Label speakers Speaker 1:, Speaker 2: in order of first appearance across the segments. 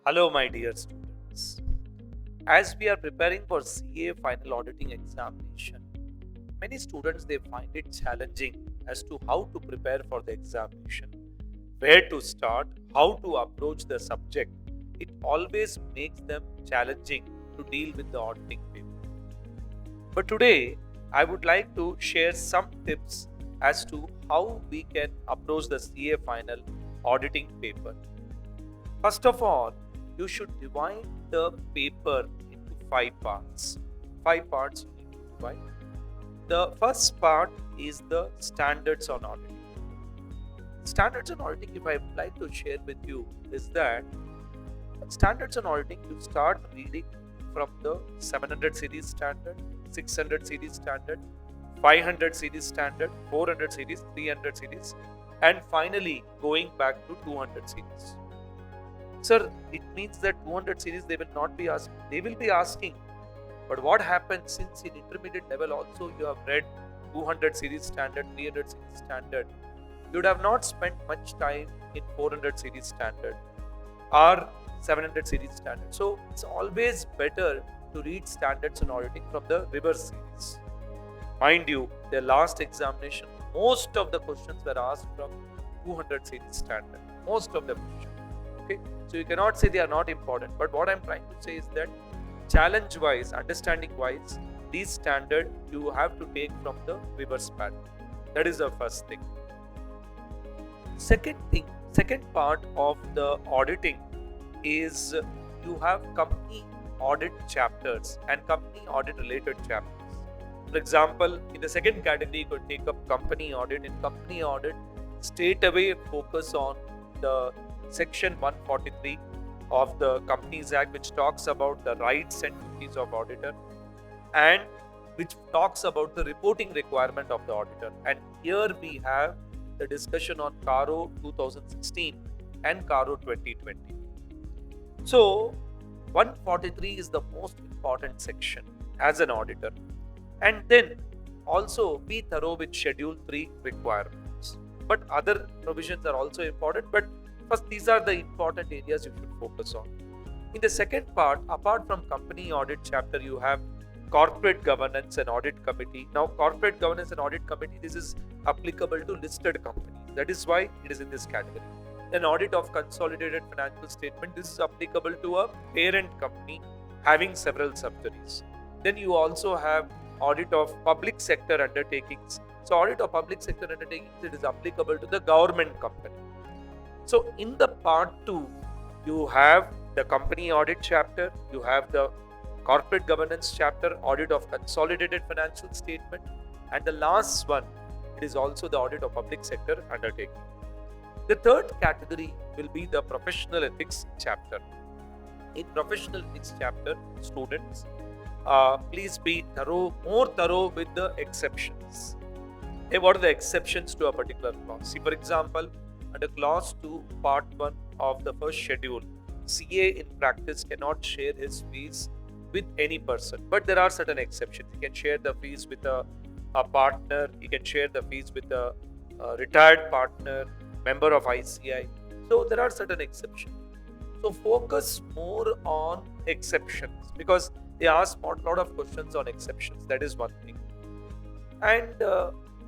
Speaker 1: Hello, my dear students. As we are preparing for CA final auditing examination, many students they find it challenging as to how to prepare for the examination, where to start, how to approach the subject. It always makes them challenging to deal with the auditing paper. But today, I would like to share some tips as to how we can approach the CA final auditing paper. First of all, you should divide the paper into five parts. Five parts you need to divide. The first part is the standards on auditing. Standards on auditing, if I would like to share with you, is that standards on auditing, you start reading from the 700 series standard, 600 series standard, 500 series standard, 400 series, 300 series, and finally going back to 200 series. Sir, it means that 200 series they will not be asking. They will be asking. But what happens since in intermediate level also you have read 200 series standard, 300 series standard. You would have not spent much time in 400 series standard or 700 series standard. So it's always better to read standards and auditing from the reverse series. Mind you, the last examination, most of the questions were asked from 200 series standard. Most of the questions. Okay, so you cannot say they are not important, but what I'm trying to say is that challenge wise, understanding wise, these standard you have to take from the reverse pattern. That is the first thing. Second part of the auditing is you have company audit chapters and company audit related chapters. For example, in the second category, you could take up company audit. In company audit, straight away focus on the Section 143 of the Companies Act, which talks about the rights and duties of auditor and which talks about the reporting requirement of the auditor. And here we have the discussion on CARO 2016 and CARO 2020. So 143 is the most important section as an auditor. And then also be thorough with Schedule 3 requirements. But other provisions are also important, but first, these are the important areas you should focus on. In the second part, apart from company audit chapter, you have corporate governance and audit committee. Now, corporate governance and audit committee, this is applicable to listed companies. That is why it is in this category. Then audit of consolidated financial statement, this is applicable to a parent company having several subsidiaries. Then you also have audit of public sector undertakings. So audit of public sector undertakings, it is applicable to the government company. So in the part 2, you have the company audit chapter, you have the corporate governance chapter, audit of consolidated financial statement, and the last one, it is also the audit of public sector undertaking. The third category will be the professional ethics chapter. In professional ethics chapter, students, please be more thorough with the exceptions. Hey, what are the exceptions to a particular clause? See, for example, under clause 2, part 1 of the first schedule, CA in practice cannot share his fees with any person. But there are certain exceptions. He can share the fees with a partner, he can share the fees with a retired partner, member of ICI. So there are certain exceptions. So focus more on exceptions because they ask a lot of questions on exceptions. That is one thing. And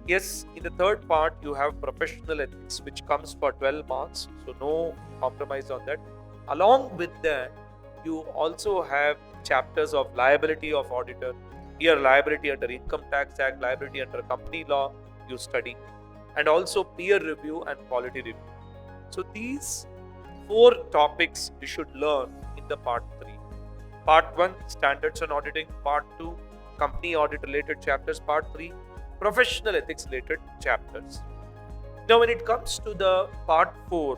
Speaker 1: yes, in the third part, you have professional ethics, which comes for 12 marks. So no compromise on that. Along with that, you also have chapters of liability of auditor. Here, liability under Income Tax Act, liability under company law, you study. And also peer review and quality review. So these 4 topics you should learn in the part 3. Part 1, standards on auditing. Part 2, company audit related chapters. Part 3, professional ethics related chapters. Now, when it comes to the part 4,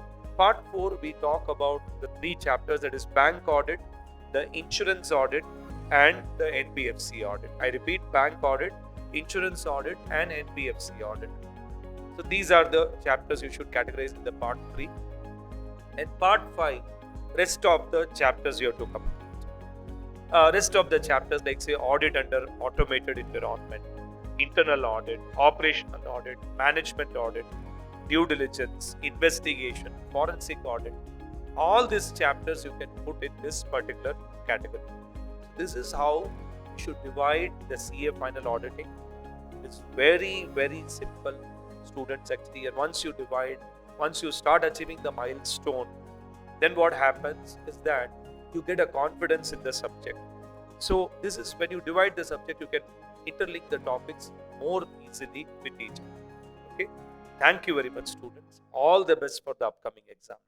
Speaker 1: we talk about the 3 chapters, that is bank audit, the insurance audit, and the NBFC audit. I repeat, bank audit, insurance audit, and NBFC audit. So these are the chapters you should categorize in the part 3. And part 5, rest of the chapters you have to complete. Rest of the chapters, like say audit under automated environment, internal audit, operational audit, management audit, due diligence, investigation, forensic audit. All these chapters you can put in this particular category. This is how you should divide the CA final auditing. It's very, very simple, students, actually. And once you start achieving the milestone, then what happens is that you get a confidence in the subject. So this is when you divide the subject, you can interlink the topics more easily with each other. Okay. Thank you very much, students. All the best for the upcoming examination.